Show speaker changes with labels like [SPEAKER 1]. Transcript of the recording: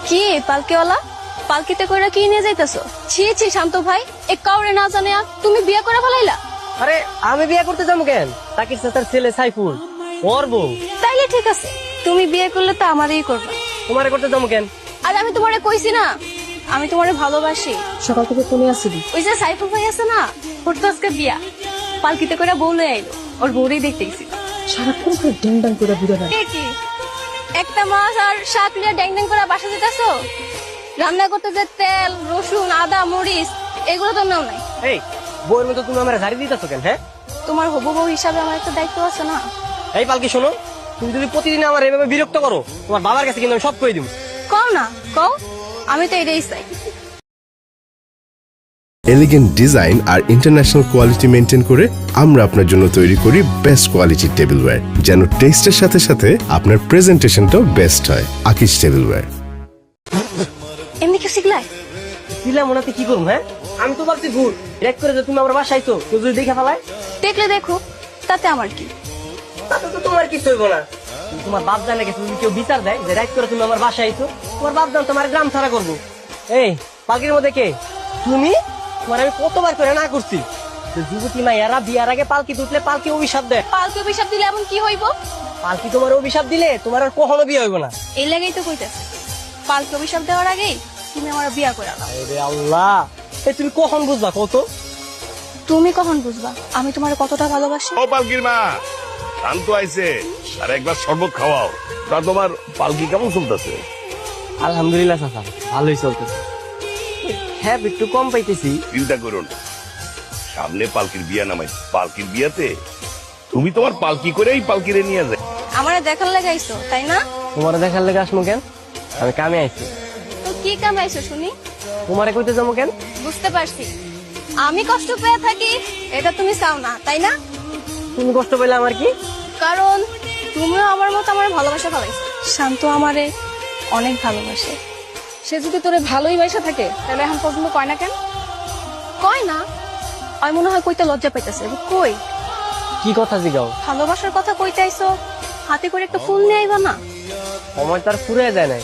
[SPEAKER 1] কি পালকিওয়ালা, পালকিতে কইরা কি নিয়ে যাইতাছো? ছি ছি শান্ত ভাই, এ কাউরে না জানে তুমি বিয়ে করে ফেলাইলা।
[SPEAKER 2] আরে আমি বিয়ে করতে যাবো কেন? তাকির চাচার ছেলে সাইফুল, ওর বউ।
[SPEAKER 1] তাইলে ঠিক আছে, তুমি বিয়ে করলে তো আমারই করবা।
[SPEAKER 2] তোমারে করতে যাবো কেন?
[SPEAKER 1] আর আমি তোমারে কইছি না আমি তোমারে ভালোবাসি।
[SPEAKER 3] সকাল থেকে ফোনে আসছিলি।
[SPEAKER 1] ওই যে সাইফুল ভাই আছে না, ওর তো আজকে বিয়া, পালকিতে করে বউ লয়ে আইলো, ওর বউরেই দেখতে গেছি।
[SPEAKER 3] সারাক্ষণ করে ড্যাং ড্যাং করে ঘুরে বেড়ায়।
[SPEAKER 1] এ কি একটা মাছ আর শাক নিয়ে ড্যাং ড্যাং করে বাসা যেতেছো? রান্না করতে যে তেল রসুন আদা মরিচ এগুলো তো নাও নাই।
[SPEAKER 2] এই বউয়ের মতো তুমি আমার ঝাড়ি দিতেছো কেন? হ্যাঁ,
[SPEAKER 1] তোমার হবু বউ হিসাবে আমার একটা দায়িত্ব আছে না?
[SPEAKER 2] এই পালকি শোনো, তুমি যদি প্রতিদিন আমার এভাবে বিরক্ত করো, তোমার বাবার কাছে কিন্তু আমি সব কই দিব।
[SPEAKER 1] কও না কও, আমি তো এটাই চাই।
[SPEAKER 4] এলিগেন্ট ডিজাইন আর ইন্টারন্যাশনাল কোয়ালিটি মেনটেন করে আমরা আপনার জন্য তৈরি করি বেস্ট কোয়ালিটির টেবিলওয়্যার, যেন টেস্টের সাথে সাথে আপনার প্রেজেন্টেশনটাও বেস্ট হয়। আকিশ টেবিলওয়্যার।
[SPEAKER 1] এমনি কি শিখলাই?
[SPEAKER 2] দিলাম ওনাতে কি করুম? হ্যাঁ, আমি তো ভাবছি ভুল রেক করে যে তুমি আমার বাসায় তো কেউ যদি দেখে ফেলায়,
[SPEAKER 1] দেখলে দেখো, তাতে আমার কি?
[SPEAKER 2] তাতে তো তোমার কিছু হইব না। তোমার বাপ জানে গেছে, যদি কেউ বিচার দেয় যে রাইট করে তুমি আমার বাসায় আইছো, তোমার বাপ জান তোমার গ্রাম ছাড়া করবো। এই পালকির মধ্যে কে তুমি? তোমার আমি কতবার করে না করছি যে যুবতী মাইয়ারা বিয়ার আগে পালকি তুললে পালকি অভিশাপ দেয়।
[SPEAKER 1] পালকি অভিশাপ দিলে এমন কি হইব?
[SPEAKER 2] পালকি তোমার অভিশাপ দিলে তোমার আর কখনো বিয়ে হইব না।
[SPEAKER 1] এই লাগেই তো কইতাছে, পালকি অভিশাপ দেওয়ার আগেই তুমি আমার বিয়া করে আনো।
[SPEAKER 2] আরে আল্লাহ, এই তুমি কখন বুঝবা কত?
[SPEAKER 1] তুমি কখন বুঝবা আমি তোমার কতটা ভালোবাসি?
[SPEAKER 5] ও পালকির মা, শান্ত আইছে, আর একবার শরবত খাওয়াও। তা তোমার পালকি কেমন চলতেছে?
[SPEAKER 2] আলহামদুলিল্লাহ চাচা, ভালোই চলতেছে। হ্যাঁ, একটু কম পাইতেছি।
[SPEAKER 5] চিন্তা করুন, সামনে পালকির বিয়া নামাই, পালকির বিয়াতে তুমি তোমার পালকি করেই পালকিরে নিয়ে যায়।
[SPEAKER 1] আমারে দেখার লাগাইছো তাই না?
[SPEAKER 2] তোমার দেখার লেগে আসমো কেন? আমি কামে আইছি।
[SPEAKER 1] তো কি কামাইছো শুনি?
[SPEAKER 2] তোমারে কইতে যাবো কেন?
[SPEAKER 1] বুঝতে পারছি, আমি কষ্ট পেয়ে থাকি এটা তুমি চাও না তাই না?
[SPEAKER 2] তুমি কষ্ট পেলে আমার কি?
[SPEAKER 1] কারণ তুমিও আমার মতো আমার ভালোবাসা ফেলাইছো। শান্ত আমারে অনেক ভালোবাসে।
[SPEAKER 3] সে যদি তোরে ভালোই বাসা থাকে তাহলে এখন পর্যন্ত কয় না কেন?
[SPEAKER 1] কয় না, আমি মনে হয় কইতে লজ্জা পাইতেছে। কই
[SPEAKER 2] কি কথা জিগাও?
[SPEAKER 1] ভালোবাসার কথা কইতে আইছো, হাতে করে একটা ফুল নিয়ে আইবা না?
[SPEAKER 2] সময় তার ফুরে যায় নাই।